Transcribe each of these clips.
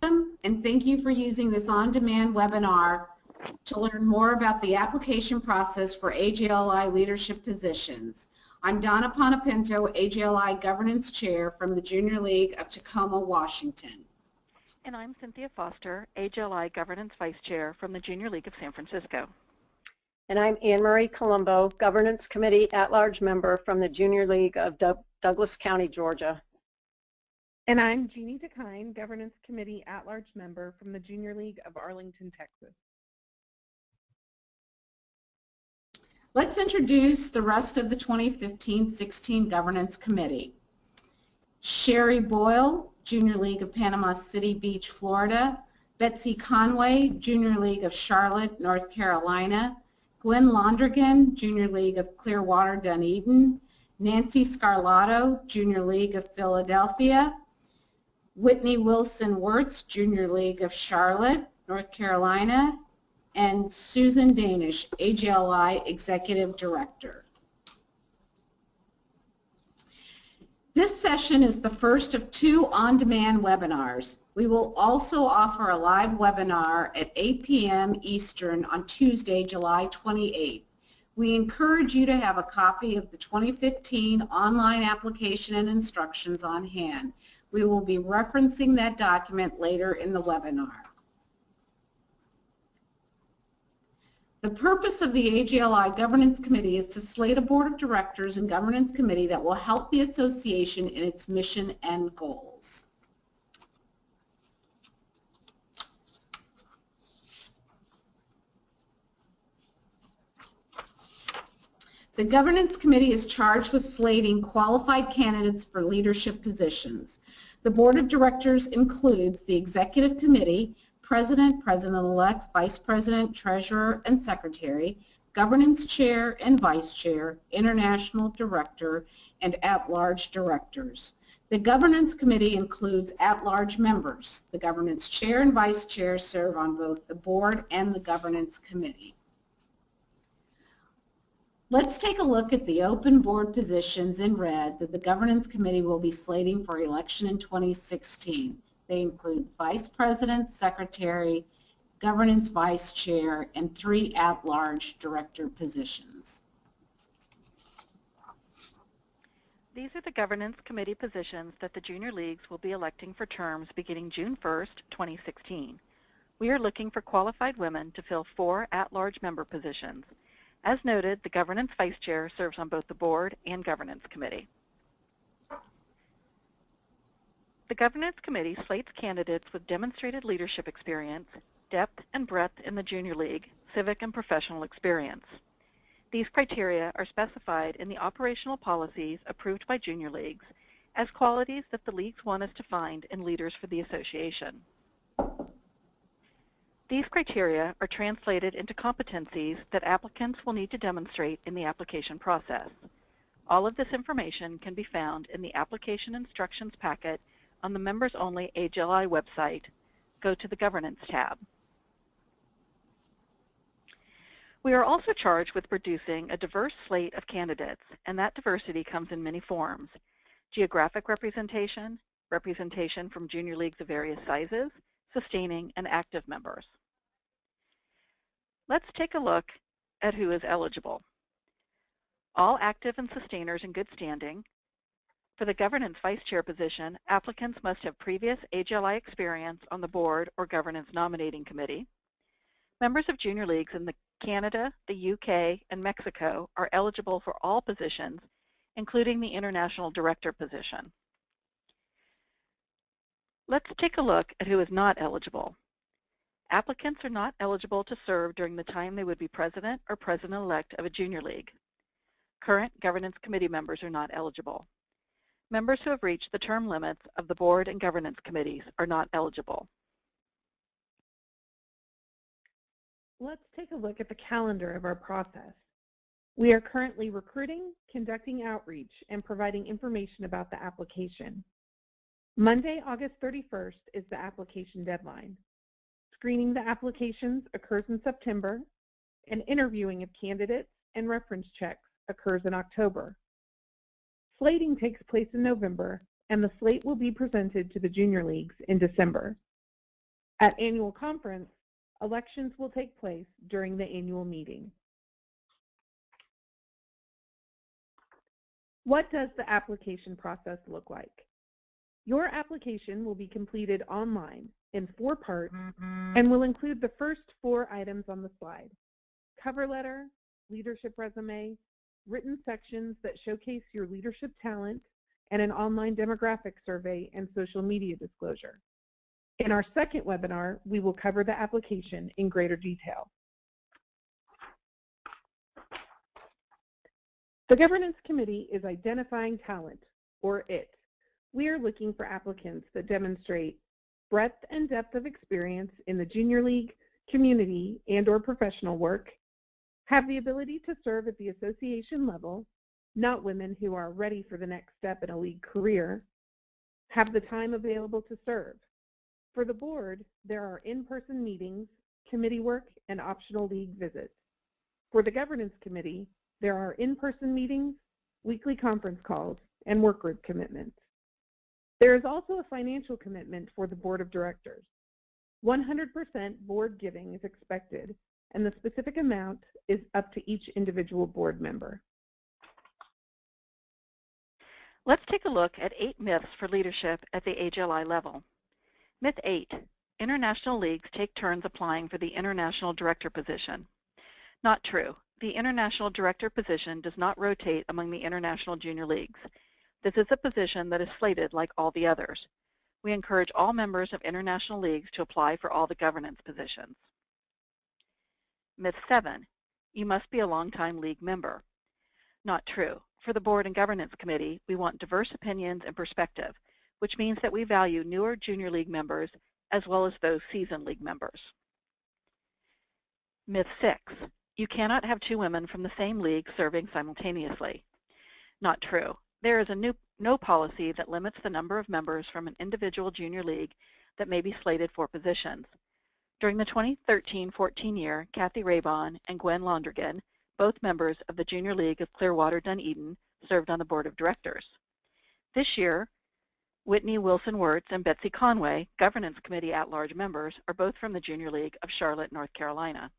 And thank you for using this on-demand webinar to learn more about the application process for AJLI leadership positions. I'm Donna Ponapinto, AJLI Governance Chair from the Junior League of Tacoma, Washington. And I'm Cynthia Foster, AJLI Governance Vice Chair from the Junior League of San Francisco. And I'm Anne Marie Colombo, Governance Committee at-large member from the Junior League of Douglas County, Georgia. And I'm Jeannie DeKine, Governance Committee at-large member from the Junior League of Arlington, Texas. Let's introduce the rest of the 2015-16 Governance Committee. Sherry Boyle, Junior League of Panama City Beach, Florida. Betsy Conway, Junior League of Charlotte, North Carolina. Gwen Londrigan, Junior League of Clearwater, Dunedin. Nancy Scarlato, Junior League of Philadelphia. Whitney Wilson Wirtz, Junior League of Charlotte, North Carolina. And Susan Danish, AJLI Executive Director. This session is the first of 2 on-demand webinars. We will also offer a live webinar at 8 p.m. Eastern on Tuesday, July 28th. We encourage you to have a copy of the 2015 online application and instructions on hand. We will be referencing that document later in the webinar. The purpose of the AJLI Governance Committee is to slate a board of directors and governance committee that will help the association in its mission and goals. The Governance Committee is charged with slating qualified candidates for leadership positions. The Board of Directors includes the Executive Committee, President, President-elect, Vice President, Treasurer, and Secretary, Governance Chair and Vice Chair, International Director, and at-large directors. The Governance Committee includes at-large members. The Governance Chair and Vice Chair serve on both the Board and the Governance Committee. Let's take a look at the open board positions in red that the Governance Committee will be slating for election in 2016. They include Vice President, Secretary, Governance Vice Chair, and 3 at-large director positions. These are the Governance Committee positions that the Junior Leagues will be electing for terms beginning June 1st, 2016. We are looking for qualified women to fill 4 at-large member positions. As noted, the Governance Vice Chair serves on both the Board and Governance Committee. The Governance Committee slates candidates with demonstrated leadership experience, depth and breadth in the Junior League, civic and professional experience. These criteria are specified in the operational policies approved by Junior Leagues as qualities that the leagues want us to find in leaders for the association. These criteria are translated into competencies that applicants will need to demonstrate in the application process. All of this information can be found in the application instructions packet on the members-only AJLI website. Go to the Governance tab. We are also charged with producing a diverse slate of candidates, and that diversity comes in many forms: geographic representation, representation from Junior Leagues of various sizes, sustaining, and active members. Let's take a look at who is eligible. All active and sustainers in good standing. For the Governance Vice Chair position, applicants must have previous AJLI experience on the Board or Governance Nominating Committee. Members of Junior Leagues in Canada, the UK, and Mexico are eligible for all positions, including the International Director position. Let's take a look at who is not eligible. Applicants are not eligible to serve during the time they would be President or President-elect of a Junior League. Current Governance Committee members are not eligible. Members who have reached the term limits of the Board and Governance Committees are not eligible. Let's take a look at the calendar of our process. We are currently recruiting, conducting outreach, and providing information about the application. Monday, August 31st is the application deadline. Screening the applications occurs in September, and interviewing of candidates and reference checks occurs in October. Slating takes place in November, and the slate will be presented to the Junior Leagues in December. At annual conference, elections will take place during the annual meeting. What does the application process look like? Your application will be completed online in 4 parts and will include the first 4 items on the slide: cover letter, leadership resume, written sections that showcase your leadership talent, and an online demographic survey and social media disclosure. In our second webinar, we will cover the application in greater detail. The Governance Committee is identifying talent, or IT. We are looking for applicants that demonstrate breadth and depth of experience in the junior league, community, and/or professional work, have the ability to serve at the association level, not women who are ready for the next step in a league career, have the time available to serve. For the board, there are in-person meetings, committee work, and optional league visits. For the Governance Committee, there are in-person meetings, weekly conference calls, and work group commitments. There is also a financial commitment for the Board of Directors. 100% board giving is expected, and the specific amount is up to each individual board member. Let's take a look at 8 myths for leadership at the AJLI level. Myth 8, international leagues take turns applying for the international director position. Not true. The international director position does not rotate among the international junior leagues. This is a position that is slated like all the others. We encourage all members of international leagues to apply for all the governance positions. Myth 7, you must be a longtime league member. Not true. For the Board and Governance Committee, we want diverse opinions and perspective, which means that we value newer junior league members as well as those seasoned league members. Myth 6, you cannot have 2 women from the same league serving simultaneously. Not true. There is a no policy that limits the number of members from an individual junior league that may be slated for positions. During the 2013-14 year, Kathy Raybon and Gwen Londrigan, both members of the Junior League of Clearwater Dunedin, served on the Board of Directors. This year, Whitney Wilson-Wirtz and Betsy Conway, Governance Committee at-large members, are both from the Junior League of Charlotte, North Carolina.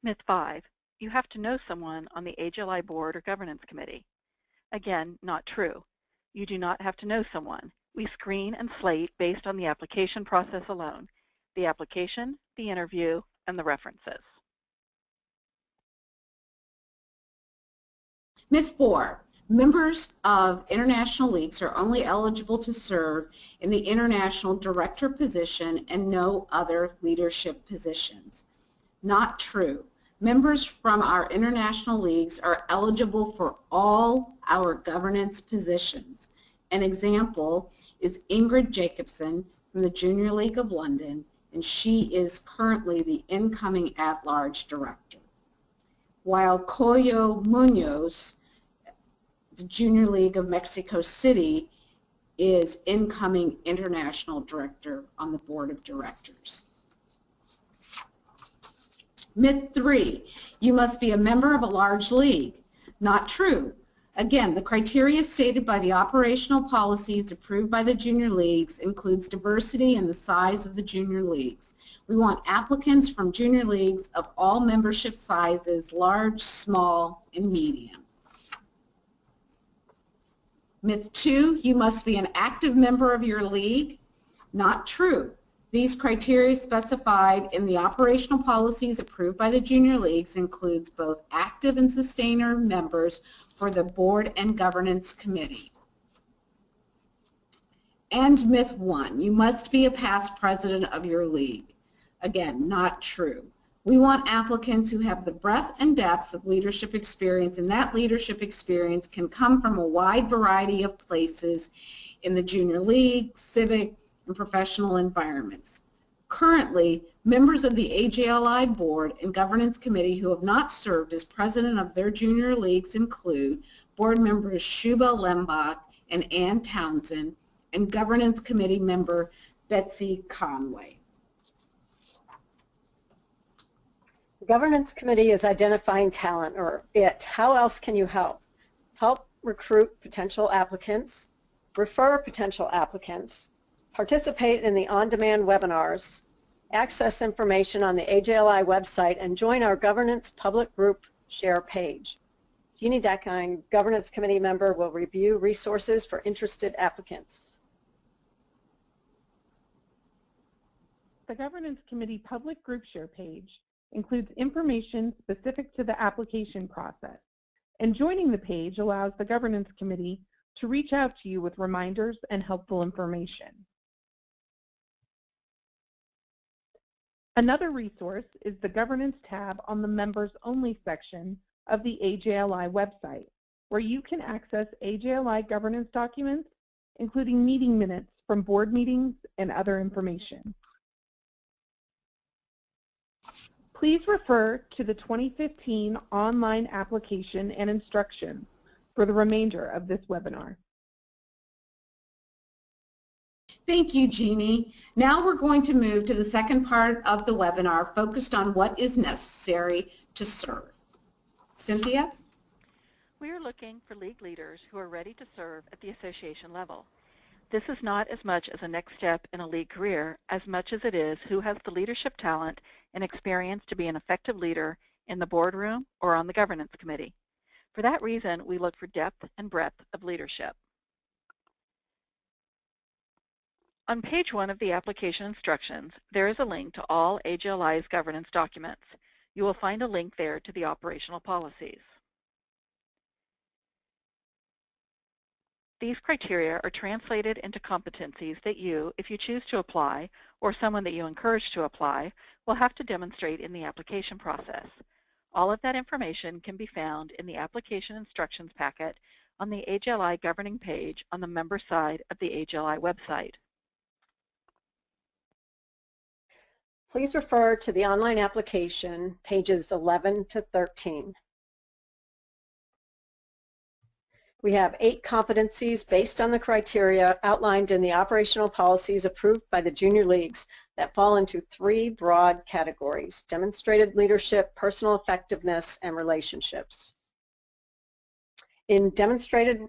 Myth 5, you have to know someone on the AJLI Board or Governance Committee. Again, not true. You do not have to know someone. We screen and slate based on the application process alone: the application, the interview, and the references. Myth 4, members of international leagues are only eligible to serve in the international director position and no other leadership positions. Not true. Members from our international leagues are eligible for all our governance positions. An example is Ingrid Jacobson from the Junior League of London, and she is currently the incoming at-large director. While Coyo Munoz, the Junior League of Mexico City, is incoming international director on the Board of Directors. Myth 3, you must be a member of a large league. Not true. Again, the criteria stated by the operational policies approved by the junior leagues includes diversity in the size of the junior leagues. We want applicants from junior leagues of all membership sizes, large, small, and medium. Myth 2, you must be an active member of your league. Not true. These criteria specified in the operational policies approved by the junior leagues includes both active and sustainer members for the Board and Governance Committee. And myth 1, you must be a past president of your league. Again, not true. We want applicants who have the breadth and depth of leadership experience, and that leadership experience can come from a wide variety of places in the junior league, civic, and professional environments. Currently, members of the AJLI Board and Governance Committee who have not served as president of their junior leagues include board members Shuba Lembach and Ann Townsend, and Governance Committee member Betsy Conway. The Governance Committee is identifying talent, or IT. How else can you help? Help recruit potential applicants, refer potential applicants, participate in the on-demand webinars, access information on the AJLI website, and join our governance public group share page. Jeannie Deckine, Governance Committee member, will review resources for interested applicants. The Governance Committee public group share page includes information specific to the application process, and joining the page allows the Governance Committee to reach out to you with reminders and helpful information. Another resource is the Governance tab on the Members Only section of the AJLI website, where you can access AJLI governance documents, including meeting minutes from board meetings and other information. Please refer to the 2015 online application and instructions for the remainder of this webinar. Thank you, Jeannie. Now we're going to move to the second part of the webinar focused on what is necessary to serve. Cynthia? We are looking for league leaders who are ready to serve at the association level. This is not as much as a next step in a league career as much as it is who has the leadership talent and experience to be an effective leader in the boardroom or on the governance committee. For that reason, we look for depth and breadth of leadership. On page 1 of the application instructions, there is a link to all AJLI's governance documents. You will find a link there to the operational policies. These criteria are translated into competencies that you, if you choose to apply, or someone that you encourage to apply, will have to demonstrate in the application process. All of that information can be found in the application instructions packet on the AJLI governing page on the member side of the AJLI website. Please refer to the online application, pages 11 to 13. We have 8 competencies based on the criteria outlined in the operational policies approved by the junior leagues that fall into 3 broad categories: demonstrated leadership, personal effectiveness, and relationships. In demonstrated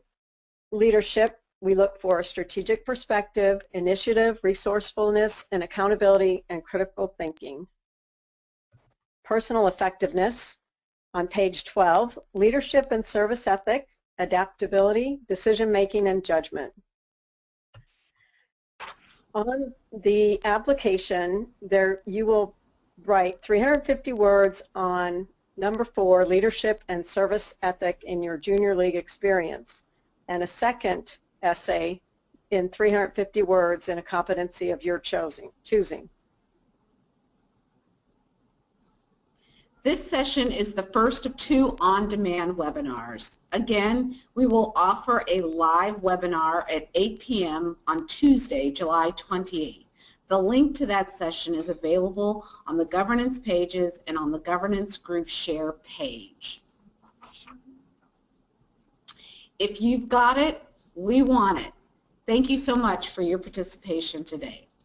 leadership, we look for a strategic perspective, initiative, resourcefulness, and accountability, and critical thinking. Personal effectiveness, on page 12, leadership and service ethic, adaptability, decision-making, and judgment. On the application, there you will write 350 words on number 4, leadership and service ethic in your junior league experience, and a second essay in 350 words in a competency of your choosing. This session is the first of 2 on-demand webinars. Again, we will offer a live webinar at 8 p.m. on Tuesday, July 28th. The link to that session is available on the governance pages and on the governance group share page. If you've got it, we want it. Thank you so much for your participation today.